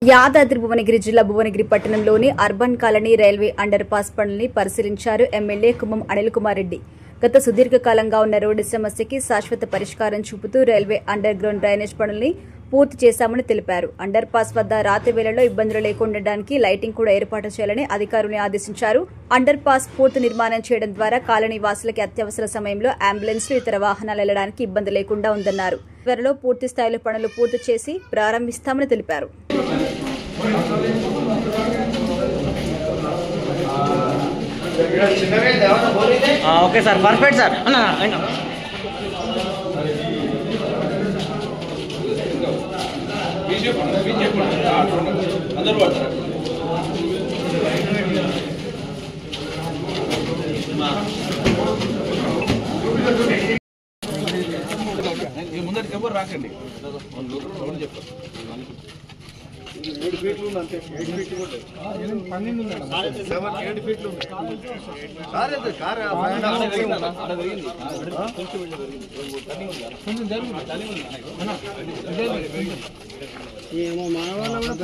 యాదాద్రి భువనగిరి జిల్లా భువనగిరి పట్టణంలోని urban colony railway under pass పనుల్ని పరిశీలించారు ఎమ్మెల్యే కుమ్మం అనిల్ కుమార్ రెడ్డి. గత సుదీర్ఘకాలంగా ఉన్న రోడ్డు సమస్యకి శాశ్వత పరిష్కారం చూపుతూ రైల్వే అండర్ గ్రౌండ్ డ్రైనేజ్ పనుల్ని పూర్తి చేశామని తెలిపారు. అండర్ పాస్ వద్ద రాత్రి వేళల్లో ఇబ్బందులు లేకుండడానికి లైటింగ్ కూడా ఏర్పాటు చేయాలని అధికారులను ఆదేశించారు. అండర్ పాస్ పూర్తి నిర్మాణం చేయడం ద్వారా కాలనీ వాసులకి అత్యవసర సమయంలో అంబులెన్స్లు ఇతర వాహనాలు వెళ్లడానికి ఇబ్బంది లేకుండా ఉందన్నారు. త్వరలో పూర్తి స్థాయిలో పనులు పూర్తి చేసి ప్రారంభిస్తామని తెలిపారు. Okay sir, perfect sir. ముందరికి ఎవరు రాకండి. 7 ఫీట్లు ఉంది అంతే. 8 ఫీట్లు కూడా 12 ఉంది. 7 ఫీట్లు ఉంది. కార్ కొంచెం జరుగుతుంది. ఏమో మన వాళ్ళ కూడా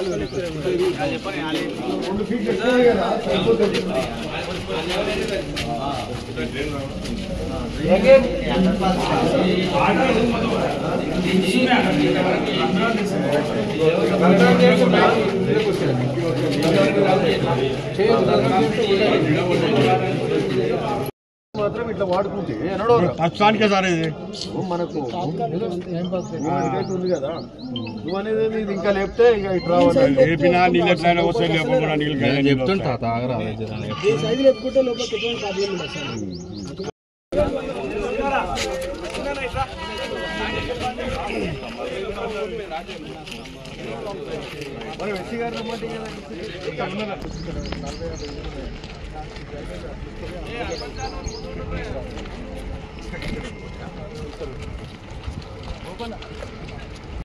చెప్పని 2 ఫీట్లు కదా. మాత్రం ఇట్లా వాడుకుంటే ప్రస్తుతానికే సార్ ఇది మనకు ఉంది కదా. నువ్వు అనేది ఇది ఇంకా లేపితే ఇక ఇట్లా చెప్తుంటా లేపుకుంటే లోపల మరి వెసి గారు ఓపెన్